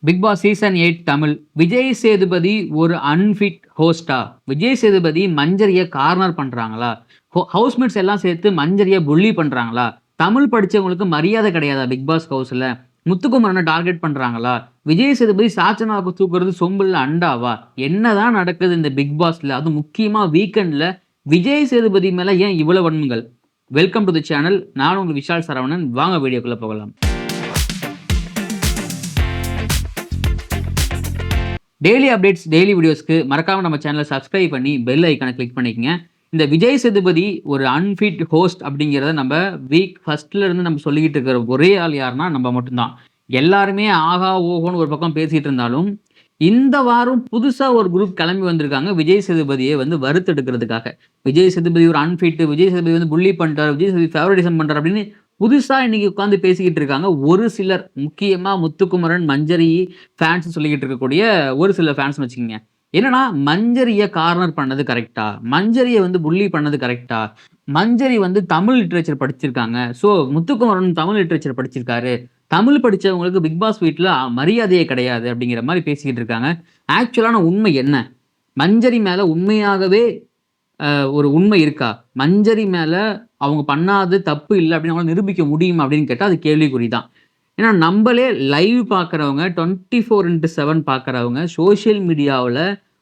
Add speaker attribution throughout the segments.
Speaker 1: Big boss season 8 Tamil. Vijay Sethupathi ஒரு unfit ஹோஸ்டா? விஜய் சேதுபதி மஞ்சரிய கார்னர் பண்றாங்களா? ஹவுஸ்மேட்ஸ் எல்லாம் சேர்த்து மஞ்சரிய புல்லி பண்றாங்களா? தமிழ் படிச்சவங்களுக்கு மரியாதை கிடையாதா பிக் பாஸ் ஹவுஸ்ல? முத்துக்குமரனை டார்கெட் பண்றாங்களா? விஜய் சேதுபதி சாச்சனாவுக்கு தூக்குறது சொம்புல அண்டாவா? என்னதான் நடக்குது இந்த பிக் பாஸ்ல? அது முக்கியமா வீக்கெண்ட்ல விஜய் சேதுபதி மேல ஏன் இவ்வளவு வன்மங்கள்? Welcome to the channel. நான் உங்கள் விஷால் சரவணன். வாங்க வீடியோக்குள்ள போகலாம். டெய்லி அப்டேட்ஸ், டெய்லி வீடியோஸ்க்கு மறக்காம நம்ம சேனலை சப்ஸ்கிரைப் பண்ணி பெல் ஐக்கானை கிளிக் பண்ணிக்கங்க. இந்த விஜய் சேதுபதி ஒரு அன்ஃபிட் ஹோஸ்ட் அப்படிங்கிறத நம்ம வீக் ஃபர்ஸ்ட்ல இருந்து நம்ம சொல்லிக்கிட்டு இருக்கிற ஒரே ஆள் யாருன்னா நம்ம மட்டும்தான். எல்லாருமே ஆகா ஓஹோன்னு ஒரு பக்கம் பேசிட்டு இருந்தாலும் இந்த வாரம் புதுசா ஒரு குரூப் கிளம்பி வந்திருக்காங்க விஜய் சேதுபதியை வந்து வறுத்தெடுக்கிறதுக்காக. விஜய் சேதுபதி ஒரு அன்ஃபிட், விஜய் சேதுபதி வந்து புள்ளி பண்ணிட்டார், விஜய் சேதுபதி ஃபேவரட்டிசம் பண்றாரு அப்படின்னு புதுசா இன்னைக்கு உட்காந்து பேசிக்கிட்டு இருக்காங்க ஒரு சிலர். முக்கியமா முத்துக்குமரன், மஞ்சரி ஃபேன்ஸ் சொல்லிக்கிட்டு இருக்கக்கூடிய ஒரு சில ஃபேன்ஸ் வச்சுக்கோங்க. என்னன்னா, மஞ்சரிய கார்னர் பண்ணது கரெக்டா? மஞ்சரிய வந்து புள்ளி பண்ணது கரெக்டா? மஞ்சரி வந்து தமிழ் லிட்ரேச்சர் படிச்சிருக்காங்க. ஸோ முத்துக்குமரன் தமிழ் லிட்ரேச்சர் படிச்சிருக்காரு. தமிழ் படிச்சவங்களுக்கு பிக் பாஸ் வீட்ல மரியாதையே கிடையாது அப்படிங்கிற மாதிரி பேசிக்கிட்டு இருக்காங்க. ஆக்சுவலான உண்மை என்ன? மஞ்சரி மேல உண்மையாகவே ஒரு உண்மை இருக்கா? மஞ்சரி மேல அவங்க பண்ணாதது தப்பு இல்ல அப்படின்னு அவங்களால நிரூபிக்க முடியுமா அப்படின்னு கேட்டா அது கேள்விக்குறி தான். ஏன்னா நம்பளே லைவ் பார்க்குறவங்க, 24x7 பார்க்குறவங்க, சோசியல் மீடியாவுல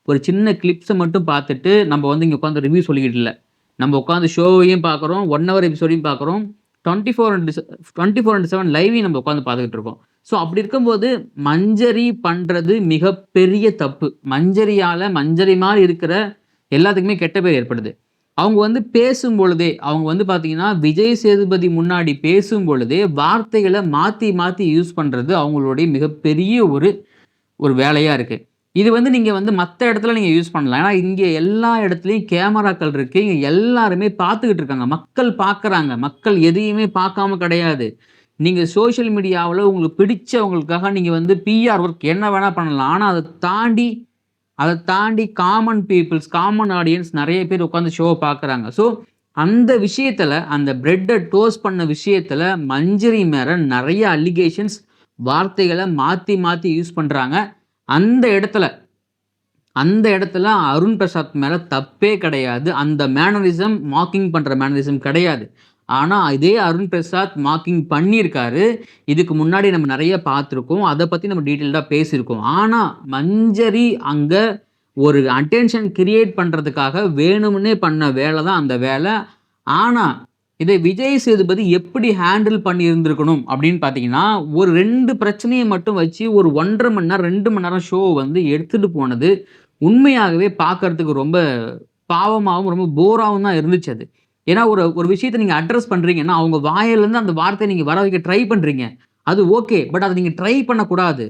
Speaker 1: ஒரு சின்ன கிளிப்ஸ மட்டும் பார்த்துட்டு நம்ம வந்து இங்க உட்காந்து ரிவ்யூ சொல்லிக்கிட்டு இல்ல. நம்ம உட்காந்து ஷோவையும் பார்க்குறோம், 1 ஹவர் எபிசோடையும் பார்க்குறோம். 24x7 லைவையும் நம்ம உட்காந்து பார்த்துக்கிட்டு இருக்கோம். ஸோ அப்படி இருக்கும்போது மஞ்சரி பண்றது மிகப்பெரிய தப்பு. மஞ்சரியால மஞ்சரி மாரி இருக்கிற எல்லாத்துக்குமே கெட்ட பேர் ஏற்படுது. அவங்க வந்து பேசும்பொழுதே, அவங்க வந்து பார்த்தீங்கன்னா, விஜய் சேதுபதி முன்னாடி பேசும்பொழுதே வார்த்தைகள மாத்தி மாத்தி யூஸ் பண்றது அவங்களுடைய மிகப்பெரிய ஒரு ஒரு வேலையா இருக்கு. இது வந்து நீங்க வந்து மத்த இடத்துல நீங்க யூஸ் பண்ணலாம். ஏன்னா, இங்க எல்லா இடத்துலயும் கேமராக்கள் இருக்கு. இங்க எல்லாருமே பார்த்துக்கிட்டு இருக்காங்க. மக்கள் பார்க்குறாங்க. மக்கள் எதையுமே பார்க்காம கிடையாது. நீங்க சோசியல் மீடியாவுல உங்களுக்கு பிடிச்சவங்களுக்காக நீங்க வந்து பிஆர் ஒர்க் என்ன வேணா பண்ணலாம். ஆனா, அத தாண்டி காமன் பீப்பிள்ஸ், காமன் ஆடியன்ஸ் நெறைய பேர் உட்காந்து ஷோவ பார்க்குறாங்க. ஸோ, அந்த விஷயத்துல, அந்த பிரெட்ட டோஸ்ட் பண்ண விஷயத்துல மஞ்சரி மேல நெறைய அலிகேஷன்ஸ், வார்த்தைகள மாத்தி மாத்தி யூஸ் பண்றாங்க. அந்த இடத்துல அந்த இடத்துல அருண் பிரசாத் மேல தப்பே கிடையாது. அந்த மேனரிசம் மார்க்கிங் பண்ற மேனரிசம் கிடையாது. ஆனா, இதே அருண் பிரசாத் மார்க்கிங் பண்ணியிருக்காரு. இதுக்கு முன்னாடி நம்ம நெறைய பார்த்துருக்கோம். அத பத்தி நம்ம டீட்டெயில்டா பேசியிருக்கோம். ஆனா, மஞ்சரி அங்க ஒரு அட்டென்ஷன் கிரியேட் பண்றதுக்காக வேணும்னே பண்ண வேல தான் அந்த வேல. ஆனா, இதை விஜய் சேதுபதி எப்படி ஹேண்டில் பண்ணியிருந்திருக்கணும் அப்படின்னு பார்த்தீங்கன்னா, ஒரு 2 பிரச்சனைய மட்டும் வச்சு ஒரு 1 1/2 மணி நேரம், 2 மணி நேரம் ஷோ வந்து எடுத்துட்டு போனது உண்மையாகவே பார்க்கறதுக்கு ரொம்ப பாவமாவும், ரொம்ப போராவும் தான் இருந்துச்சு அது. ஏன்னா ஒரு ஒரு விஷயத்த நீங்க அட்ரஸ் பண்றீங்கன்னா, அவங்க வாயிலிருந்து அந்த வார்த்தைய நீங்க வர வைக்க ட்ரை பண்றீங்க. அது ஓகே. பட் அத நீங்க ட்ரை பண்ணக்கூடாது.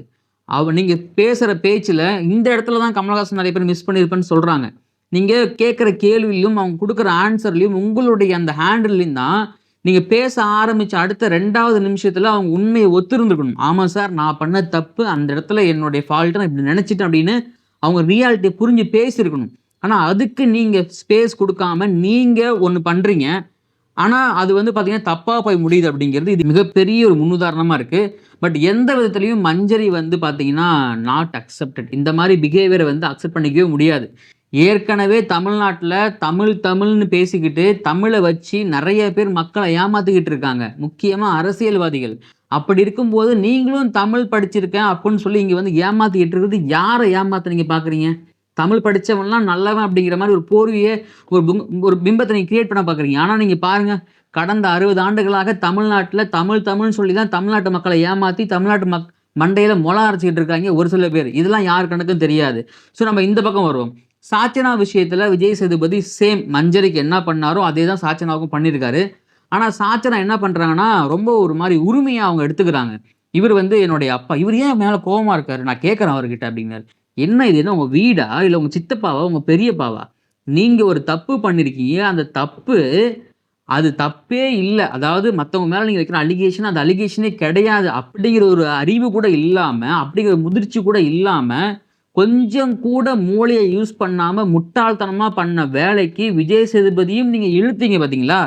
Speaker 1: நீங்க பேசுற பேச்சுல இந்த இடத்துல தான் கமலஹாசன் நெறைய பேர் மிஸ் பண்ணியிருப்பேன்னு சொல்றாங்க. நீங்க கேட்கிற கேள்வியிலும், அவங்க குடுக்குற ஆன்ஸர்லயும் உங்களுடைய அந்த ஹேண்டில்லயும் தான் நீங்க பேச ஆரம்பிச்ச அடுத்த 2வது நிமிஷத்துல அவங்க உண்மைய ஒத்திருந்திருக்கணும். ஆமா சார், நான் பண்ண தப்பு. அந்த இடத்துல என்னுடைய ஃபால்ட். நான் இப்படி நெனச்சுட்டேன் அப்படின்னு அவங்க ரியாலிட்டிய புரிஞ்சு பேசியிருக்கணும். ஆனா, அதுக்கு நீங்க ஸ்பேஸ் குடுக்காம நீங்க ஒண்ணு பண்றீங்க. ஆனா, அது வந்து பார்த்தீங்கன்னா, தப்பா போய் முடியுது அப்படிங்கிறது இது மிகப்பெரிய ஒரு முன்னுதாரணமா இருக்கு. பட் எந்த விதத்திலயும் மஞ்சரி வந்து பார்த்தீங்கன்னா, நாட் அக்செப்டட். இந்த மாரி பிஹேவியர வந்து அக்செப்ட் பண்ணிக்கவே முடியாது. ஏற்கனவே தமிழ்நாட்டுல தமிழ்ன்னு பேசிக்கிட்டு, தமிழ வச்சு நெறைய பேர் மக்கள ஏமாத்திக்கிட்டு இருக்காங்க. முக்கியமா அரசியல்வாதிகள். அப்படி இருக்கும்போது, நீங்களும் தமிழ் படிச்சிருக்கேன் அப்புட்ன்னு சொல்லி இங்க வந்து ஏமாத்திக்கிட்டு இருக்கிறது யார ஏமாத்த நீங்க பார்க்குறீங்க? தமிழ் படிச்சவன்லாம் நல்லவன் அப்படிங்கிற மாரி ஒரு போர்வைய ஒரு பிம்பத்த நீங்க கிரியேட் பண்ண பார்க்குறீங்க. ஆனா நீங்க பாருங்க, கடந்த 60 ஆண்டுகளாக தமிழ்நாட்டுல தமிழ்ன்னு சொல்லி தான் தமிழ்நாட்டு மக்கள ஏமாத்தி, தமிழ்நாட்டு மண்டையில மொள அரைச்சுக்கிட்டு இருக்காங்க ஒரு சில பேர். இதெல்லாம் யார் கணக்கும் தெரியாது. ஸோ நம்ம இந்த பக்கம் வருவோம். சாச்சனா விஷயத்துல விஜய் சேதுபதி சேம் மஞ்சரிக்கு என்ன பண்ணாரோ, அதே தான் சாச்சனாவுக்கும் பண்ணியிருக்காரு. ஆனா சாச்சனா என்ன பண்றாங்கன்னா, ரொம்ப ஒரு மாரி உரிமையா அவங்க எடுத்துக்கிறாங்க. இவரு வந்து என்னுடைய அப்பா. இவரு ஏன் என் மேல கோவமா இருக்காரு? நான் கேட்கிறேன் அவர்கிட்ட அப்படிங்கிறாரு. என்ன இது என்ன உங்க வீடா? இல்ல உங்க சித்தப்பாவா? உங்க பெரியப்பாவா? நீங்க ஒரு தப்பு பண்ணியிருக்கீங்க. அந்த தப்பு அது தப்பே இல்ல. அதாவது மத்தவங்க மேல நீங்க வைக்கிற அலிகேஷன் அது அலிகேஷனே கிடையாது. அப்படிங்கிற ஒரு அறிவு கூட இல்லாம, அப்படிங்கிற முதிர்ச்சி கூட இல்லாம, கொஞ்சம் கூட மூளைய யூஸ் பண்ணாம முட்டாள்தனமா பண்ண வேலைக்கு விஜய் சேதுபதியும் நீங்க இழுத்தீங்க பார்த்தீங்களா?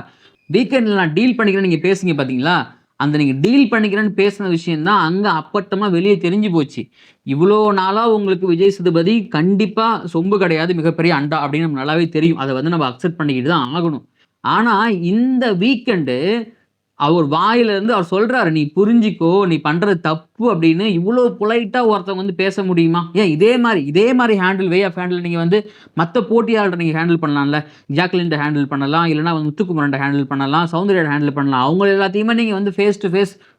Speaker 1: வீக்கெண்ட்ல நான் டீல் பண்ணிக்கிறேன்னு நீங்க பேசுனீங்க பார்த்தீங்களா? அந்த நீங்க டீல் பண்ணிக்கிறேன்னு பேசின விஷயம் தான் அங்க அப்பட்டமா வெளியே தெரிஞ்சு போச்சு. இவ்வளோ நாளா உங்களுக்கு விஜய் சேதுபதி கண்டிப்பா சொம்பு கிடையாது, மிகப்பெரிய அண்டா அப்படின்னு நமக்கு நல்லாவே தெரியும். அத வந்து நம்ம அக்செப்ட் பண்ணிக்கிட்டு தான் ஆகணும். ஆனா இந்த வீக்கெண்டு அவர் வாயிலிருந்து அவர் சொல்றாரு, "நீ புரிஞ்சுக்கோ, நீ பண்றது தப்பு" அப்படின்னு இவ்ளோ பொலைட்டா ஒருத்தவங்க வந்து பேச முடியுமா? ஏன் இதே மாரி வே ஆஃப் ஹேண்டில் நீங்க வந்து மத்த போட்டியாளர நீங்க ஹேண்டில் பண்ணலாம்ல. ஜாக்லின்ட்ட ஹேண்டில் பண்ணலாம். இல்லன்னா வந்து முத்துக்குமரன்ட்ட ஹேண்டில் பண்ணலாம். சௌந்தர்யாட்ட ஹேண்டில் பண்ணலாம். அவங்க எல்லாத்தையுமே நீங்க வந்து ஃபேஸ் டூ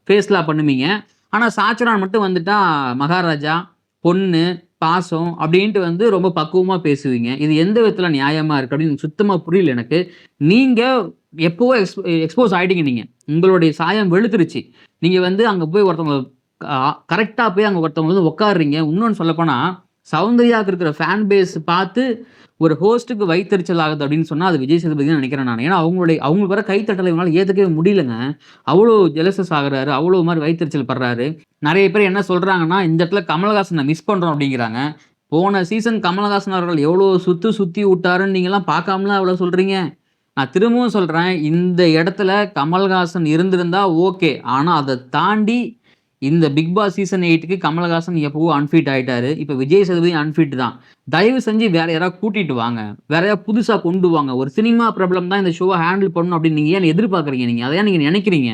Speaker 1: ஃபேஸ்லாம் பண்ணுவீங்க. ஆனா சாச்சரான் மட்டும் வந்துட்டா மகாராஜா, பொண்ணு, பாசம் அப்படின்ட்டு வந்து ரொம்ப பக்குவமா பேசுவீங்க. இது எந்த விதத்துல நியாயமா இருக்கு அப்படின்னு எனக்கு சுத்தமா புரியல எனக்கு. நீங்க எப்பவோ எக்ஸ்போஸ் ஆயிட்டீங்க நீங்க. உங்களுடைய சாயம் வெளுத்துருச்சு. நீங்க வந்து அங்க போய் ஒருத்தவங்கள கரெக்ட்டா போய் அங்க ஒருத்தவங்க வந்து உட்கார்றீங்க. இன்னொன்னு சொல்லப்போனா, சௌந்தர்யாவுக்கு இருக்கிற ஃபேன் பேஸ் பார்த்து ஒரு ஹோஸ்ட்‌க்கு வயித்தெரிச்சல் ஆகுது அப்படின்னு சொன்னா, அது விஜய் சேதுபதி தான் நினைக்கிறேன் நானு. ஏன்னா அவங்களுக்கு வர கைத்தட்டல இவங்களால ஏத்துக்கவே முடியலங்க. அவ்வளோ ஜெலஸஸ் ஆகுறாரு. அவ்வளோ மாரி வயித்தெரிச்சல் படுறாரு. நெறைய பேர் என்ன சொல்றாங்கன்னா, இந்த இடத்துல கமலஹாசன மிஸ் பண்றோம் அப்படிங்கிறாங்க. போன சீசன் கமலஹாசன் அவர்கள் எவ்வளோ சுத்தி விட்டாருன்னு நீங்கலாம் பார்க்காமலா அவ்வளோ சொல்றீங்க? நான் திரும்பவும் சொல்றேன். இந்த இடத்துல கமல்ஹாசன் இருந்திருந்தா ஓகே. ஆனா அத தாண்டி இந்த பிக் பாஸ் சீசன் 8க்கு கமலஹாசன் எப்பவோ அன்ஃபிட் ஆயிட்டாரு. இப்ப விஜய் சேதுபதி அன்ஃபிட் தான். தயவு செஞ்சு வேற யாராவது கூட்டிட்டு வாங்க. வேற யாராவது புதுசா கொண்டு வாங்க. ஒரு சினிமா பிரபலம் தான் இந்த ஷோவ ஹேண்டில் பண்ணணும் அப்படின்னு நீங்க ஏன் எதிர்பார்க்குறீங்க நீங்க? அத ஏன் நீங்க நினைக்கிறீங்க?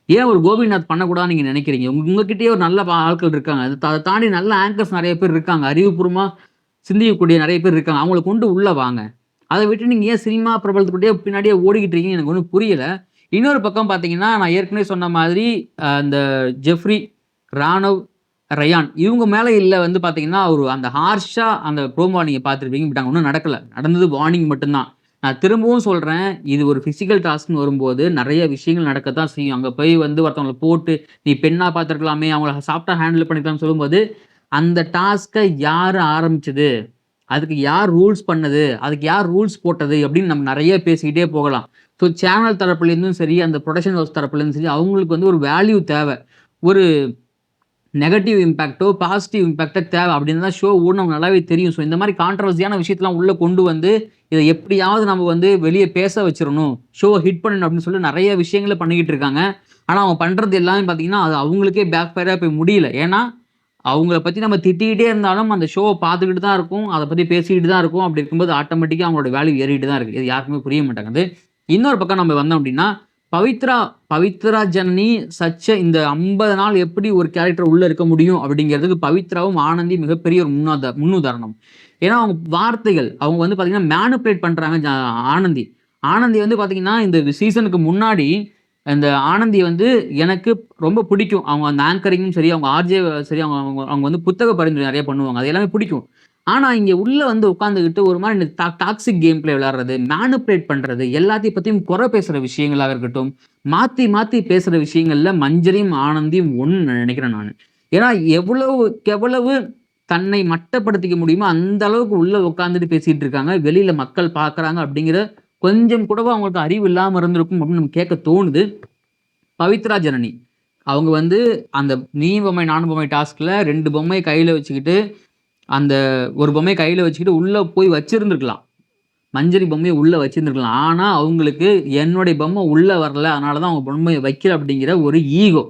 Speaker 1: ஏன் ஒரு கோபிநாத் பண்ணக்கூடாதுன்னு நீங்க நினைக்கிறீங்க? உங்ககிட்டயே ஒரு நல்ல ஆட்கள் இருக்காங்க. அத தாண்டி நல்ல ஆங்கர்ஸ் நெறைய பேர் இருக்காங்க. அறிவுபூர்வமா சிந்திக்கக்கூடிய நெறைய பேர் இருக்காங்க. அவங்கள கொண்டு உள்ள வாங்க. அத விட்டு நீங்க ஏன் சினிமா பிரபலத்துக்கூடயே பின்னாடியே ஓடிக்கிட்டு இருக்கீங்கன்னு எனக்கு ஒண்ணும் புரியல. இன்னொரு பக்கம் பார்த்தீங்கன்னா, நான் ஏற்கனவே சொன்ன மாதிரி இந்த ஜெஃப்ரி, ராணவ், ரயான் இவங்க மேல வந்து பார்த்தீங்கன்னா, ஒரு அந்த ஹார்ஷா அந்த ப்ரோமோ நீங்க பார்த்துருப்பீங்க. பட் அங்க ஒண்ணும் நடக்கல. நடந்தது வார்னிங் மட்டும் தான். நான் திரும்பவும் சொல்றேன், இது ஒரு பிசிக்கல் டாஸ்க்ன்னு வரும்போது நெறைய விஷயங்கள் நடக்கத்தான் செய்யும். அங்க போய் வந்து ஒருத்தவங்கள போட்டு, "நீ பெண்ணா பார்த்துருக்கலாமே, அவங்கள சாஃப்ட்டா ஹேண்டில் பண்ணிக்கலாம்னு" சொல்லும்போது, அந்த டாஸ்க்க யாரு ஆரம்பிச்சது? அதுக்கு யார் ரூல்ஸ் பண்ணது? அதுக்கு யார் ரூல்ஸ் போட்டது? அப்படின்னு நம்ம நெறைய பேசிக்கிட்டே போகலாம். ஸோ சேனல் தரப்புலேருந்தும் சரி, அந்த புரொடக்ஷன் ஹவுஸ் தரப்புலேருந்தும் சரி, அவங்களுக்கு வந்து ஒரு வேல்யூ தேவ. ஒரு நெகட்டிவ் இம்பேக்ட்டோ, பாசிட்டிவ் இம்பேக்ட்டோ தேவ. அப்படின்னு தான் ஷோ ஓடுன்னு நமக்கு நல்லாவே தெரியும். ஸோ இந்த மாரி கான்ட்ரோவர்சியான விஷயத்தலாம் உள்ள கொண்டு வந்து, இத எப்படியாவது நம்ம வந்து வெளிய பேச வச்சிரணும். ஷோவ ஹிட் பண்ணணும் அப்படின்னு சொல்லி நெறைய விஷயங்கள பண்ணிக்கிட்டு இருக்காங்க. ஆனா அவங்க பண்றது எல்லாமே பார்த்தீங்கன்னா, அது அவங்களுக்கே பேக் ஃபயரா போய் முடியல. ஏன்னா, அவங்கள பத்தி நம்ம திட்டிக்கிட்டே இருந்தாலும், அந்த ஷோவ பார்த்துக்கிட்டு தான் இருக்கோம். அத பத்தி பேசிக்கிட்டு தான் இருக்கோம். அப்படி இருக்கும்போது ஆட்டோமேட்டிக்கா அவங்களோட வேல்யூ ஏறிட்டு தான் இருக்கு. இது யாருக்குமே புரிய மாட்டேங்குது. இன்னொரு பக்கம் நம்ம வந்தோம் அப்படின்னா, பவித்ரா ஜனனி இந்த 50 நாள் எப்படி ஒரு கேரக்டர் உள்ள இருக்க முடியும் அப்படிங்கிறதுக்கு பவித்ராவும், ஆனந்தி மிகப்பெரிய ஒரு முன்னுதாரணம். ஏன்னா, அவங்க வார்த்தைகள் அவங்க வந்து பார்த்தீங்கன்னா, மேனிபுலேட் பண்றாங்க ஆனந்தி. ஆனந்தி வந்து பார்த்தீங்கன்னா, இந்த சீசனுக்கு முன்னாடி இந்த ஆனந்தி வந்து எனக்கு ரொம்ப பிடிக்கும். அவங்க அந்த ஆங்கரிங்கும் சரி, அவங்க ஆர்ஜே சரி, அவங்க அவங்க அவங்க வந்து புத்தக பரிந்துரை நெறைய பண்ணுவாங்க. அது எல்லாமே பிடிக்கும். ஆனா, இங்க உள்ள வந்து உட்கார்ந்துகிட்டு ஒரு மாரி இந்த டாக்ஸிக் கேம் பிளே விளையாடுறது, மேனிபுலேட் பண்றது, எல்லாத்தையும் பத்தியும் குறை பேசுற விஷயங்களா இருக்கட்டும், மாத்தி மாத்தி பேசுற விஷயங்கள்ல மஞ்சரியும், ஆனந்தியும் ஒண்ணுன்னு நினைக்கிறேன் நானு. ஏன்னா, எவ்வளவு தன்னை மட்டப்படுத்திக்க முடியுமோ, அந்த அளவுக்கு உள்ள உட்கார்ந்துட்டு பேசிட்டு இருக்காங்க. வெளியில மக்கள் பார்க்குறாங்க அப்படிங்கிற கொஞ்சம் கூடவா அவங்களுக்கு அறிவு இல்லாம இருந்திருக்கும் அப்படின்னு நமக்கு கேட்க தோணுது. பவித்ரா ஜனனி. அவங்க வந்து அந்த நீ பொம்மை, நானும் பொம்மை டாஸ்க்ல 2 பொம்மைய கையில வச்சுக்கிட்டு, அந்த ஒரு பொம்மைய கையில வச்சுக்கிட்டு உள்ள போய் வச்சிருந்திருக்கலாம். மஞ்சரி பொம்மைய உள்ள வச்சிருந்திருக்கலாம். ஆனா, அவங்களுக்கு என்னுடைய பொம்மை உள்ள வரல. அதனால தான் அவங்க பொம்மைய வைக்கல அப்படிங்கிற ஒரு ஈகோ.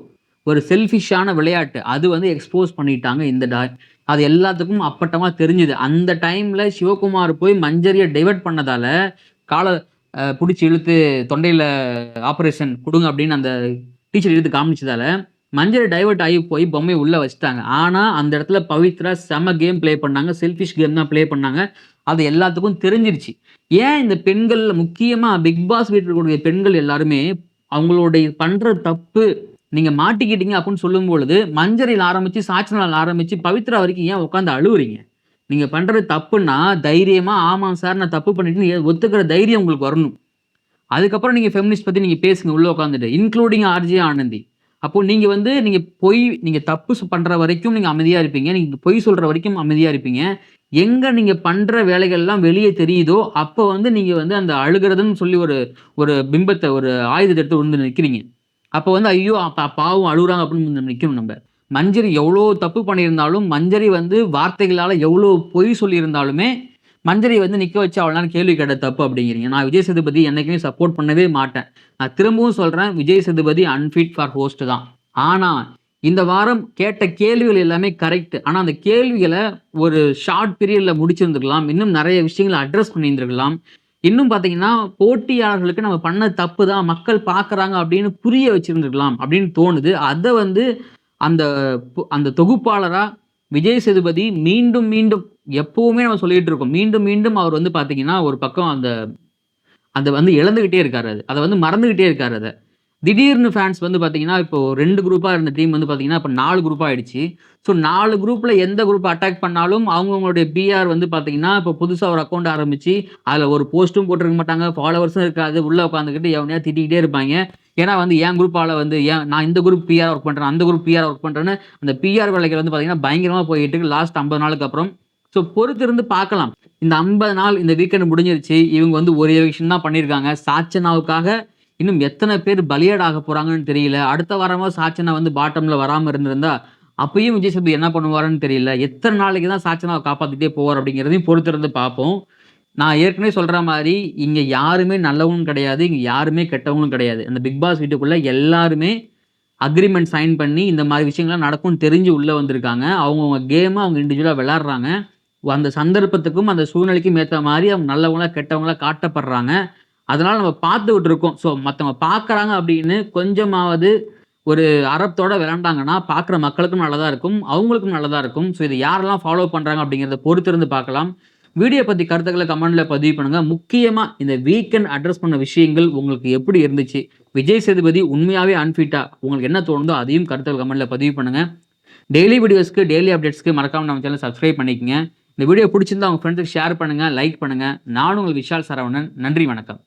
Speaker 1: ஒரு செல்ஃபிஷ்ஷான விளையாட்டு. அது வந்து எக்ஸ்போஸ் பண்ணிட்டாங்க இந்த அது எல்லாத்துக்கும் அப்பட்டமா தெரிஞ்சுது. அந்த டைம்ல சிவகுமார் போய் மஞ்சரிய டைவர்ட் பண்ணதால, கால புடிச்சு இழுத்து தொண்டையில ஆப்பரேஷன் குடுங்க அப்படின்னு அந்த டீச்சர் இழுத்து காமிச்சதால, மஞ்சரி டைவர்ட் ஆகி போய் பொம்மைய உள்ள வச்சுட்டாங்க. ஆனா, அந்த இடத்துல பவித்ரா செம்ம கேம் ப்ளே பண்ணாங்க. செல்ஃபிஷ் கேம் தான் ப்ளே பண்ணாங்க. அது எல்லாத்துக்கும் தெரிஞ்சிருச்சு. ஏன் இந்த பெண்கள் முக்கியமா பிக் பாஸ் வீட்ல இருக்கக்கூடிய பெண்கள் எல்லாருமே, அவங்களுடைய பண்ற தப்பு நீங்க மாட்டிக்கிட்டீங்க அப்படின்னு சொல்லும்பொழுது, மஞ்சரில ஆரம்பிச்சு, சாச்சனால ஆரம்பிச்சு, பவித்ரா வரைக்கும் ஏன் உட்கார்ந்து அழுவுறீங்க? நீங்க பண்றது தப்புன்னா, தைரியமா ஆமா சார் நான் தப்பு பண்ணிட்டேன்னு ஒத்துக்கிற தைரியம் உங்களுக்கு வரணும். அதுக்கப்புறம் நீங்க ஃபெமினிஸ்ட் பத்தி நீங்க பேசுங்க உள்ள உட்கார்ந்துட்டு. Including RJ Anandhi. அப்போ நீங்க வந்து நீங்க தப்பு பண்ற வரைக்கும் நீங்க அமைதியா இருப்பீங்க. நீங்க பொய் சொல்ற வரைக்கும் அமைதியா இருப்பீங்க. எங்க நீங்க பண்ற வேலைகள்லாம் வெளிய தெரியுதோ, அப்ப வந்து நீங்க வந்து அந்த அழுகுறதுன்னு சொல்லி ஒரு ஒரு பிம்பத்த ஒரு ஆயுதத்த எடுத்து வந்து நிக்கிறீங்க. அப்ப வந்து ஐயோ! பாவம் அழுவுறாங்க அப்படின்னு நிக்கணும் நம்ப. மஞ்சரி எவ்வளோ தப்பு பண்ணியிருந்தாலும், மஞ்சரி வந்து வார்த்தைகளால எவ்வளோ பொய் சொல்லியிருந்தாலுமே, மஞ்சரி வந்து நிக்க வச்சு அவ்வளோ நேரம் கேள்வி கேட்ட தப்பு அப்படிங்கிறீங்க. நான் விஜய் சேதுபதி என்னைக்குமே சப்போர்ட் பண்ணவே மாட்டேன். நான் திரும்பவும் சொல்றேன், Vijay Sethupathi unfit for host தான். ஆனா, இந்த வாரம் கேட்ட கேள்விகள் எல்லாமே கரெக்ட். ஆனா, அந்த கேள்விகள ஒரு ஷார்ட் பீரியட்ல முடிச்சிருந்திருக்கலாம். இன்னும் நெறைய விஷயங்கள அட்ரஸ் பண்ணியிருந்திருக்கலாம். இன்னும் பார்த்தீங்கன்னா, போட்டியாளர்களுக்கு நம்ம பண்ண தப்பு தான், மக்கள் பார்க்குறாங்க அப்படின்னு புரிய வச்சிருந்திருக்கலாம் அப்படின்னு தோணுது. அத வந்து அந்த அந்த தொகுப்பாளரா விஜய் சேதுபதி மீண்டும், மீண்டும் எப்பவுமே நம்ம சொல்லிட்டு இருக்கோம். மீண்டும், மீண்டும் அவர் வந்து பார்த்தீங்கன்னா, ஒரு பக்கம் அந்த அத வந்து இழந்துகிட்டே இருக்காரு அது. அத வந்து மறந்துகிட்டே இருக்காரு அத. திடீர்னு ஃபேன்ஸ் வந்து பார்த்தீங்கன்னா, இப்போ 2 குரூப்பா இருந்த டீம் வந்து பார்த்தீங்கன்னா, இப்ப 4 குரூப்பா ஆயிடுச்சு. ஸோ 4 குரூப்ல எந்த குரூப் அட்டாக் பண்ணாலும் அவங்கவங்களுடைய பிஆர் வந்து பார்த்தீங்கன்னா, இப்போ புதுசா ஒரு அக்கவுண்ட் ஆரம்பிச்சு, அதுல ஒரு போஸ்ட்டும் போட்டிருக்க மாட்டாங்க. ஃபாலோவர்ஸும் இருக்காது. உள்ள உட்காந்துக்கிட்டு எவனையாவது திட்டிக்கிட்டே இருப்பாய்ங்க. ஏன்னா வந்து என் குரூப் ஆள வந்து நான் இந்த குரூப் பிஆர் ஒர்க் பண்றேன், அந்த குரூப் பிஆர் ஒர்க் பண்றேன்னு அந்த பிஆர் வேலைகள் வந்து பார்த்தீங்கன்னா, பயங்கரமா போயிட்டு இருக்கு லாஸ்ட் 50 நாளுக்கு அப்புறம். ஸோ பொறுத்திருந்து பார்க்கலாம். இந்த 50 நாள் இந்த வீக்கெண்ட் முடிஞ்சிருச்சு. இவங்க வந்து ஒரு எவிக்ஷன் தான் பண்ணியிருக்காங்க. சாச்சனாவுக்காக இன்னும் எத்தனை பேர் பலியாடாக போறாங்கன்னு தெரியல. அடுத்த வாரமா சாச்சனா வந்து பாட்டம்ல வராம இருந்திருந்தா, அப்பயும் விஜய் சேதுபதி என்ன பண்ணுவாருன்னு தெரியல. எத்தன நாளைக்கு தான் சாச்சனாவ காப்பாத்திட்டே போவார் அப்படிங்கிறதையும் பொறுத்திருந்து பார்ப்போம். நான் ஏற்கனவே சொல்ற மாரி, இங்க யாருமே நல்லவங்களும் கிடையாது. இங்க யாருமே கெட்டவங்களும் கிடையாது. அந்த பிக் பாஸ் வீட்டுக்குள்ள எல்லாருமே அக்ரீமெண்ட் சைன் பண்ணி, இந்த மாரி விஷயங்கள்லாம் நடக்கும்னு தெரிஞ்சு உள்ள வந்திருக்காங்க. அவங்கவங்க கேம அவங்க இண்டிவிஜுவலா விளையாடுறாங்க. அந்த சந்தர்ப்பத்துக்கும், அந்த சூழ்நிலைக்கும் ஏத்த மாரி அவங்க நல்லவங்களா, கெட்டவங்களா காட்டப்படுறாங்க. அதனால நம்ம பார்த்துக்கிட்டு இருக்கோம். ஸோ மத்தவங்க பார்க்குறாங்க அப்படின்னு கொஞ்சமாவது ஒரு அறத்தோட விளையாண்டாங்கன்னா, பார்க்குற மக்களுக்கும் நல்லதா இருக்கும். அவங்களுக்கும் நல்லதா இருக்கும். ஸோ இத யாரெல்லாம் ஃபாலோ பண்றாங்க அப்படிங்கிறத பொறுத்திருந்து பார்க்கலாம். வீடியோ பத்தி கருத்துக்கள கமெண்ட்ல பதிவு பண்ணுங்க. முக்கியமா இந்த வீக்கெண்ட் அட்ரஸ் பண்ண விஷயங்கள் உங்களுக்கு எப்படி இருந்துச்சு? விஜய் சேதுபதி உண்மையாவே அன்ஃபிட்டா? உங்களுக்கு என்ன தோணுதோ அதையும் கருத்துக்கள் கமெண்ட்ல பதிவு பண்ணுங்க. டெய்லி வீடியோஸ்க்கு, டெய்லி அப்டேட்ஸ்க்கு மறக்காம நம்ம சேனல சப்ஸ்கிரைப் பண்ணிக்கங்க. இந்த வீடியோ புடிச்சிருந்தா உங்க ஃப்ரெண்ட்ஸ்க்கு ஷேர் பண்ணுங்க, லைக் பண்ணுங்க. நானும் உங்கள் விஷால் சரவணன். நன்றி, வணக்கம்.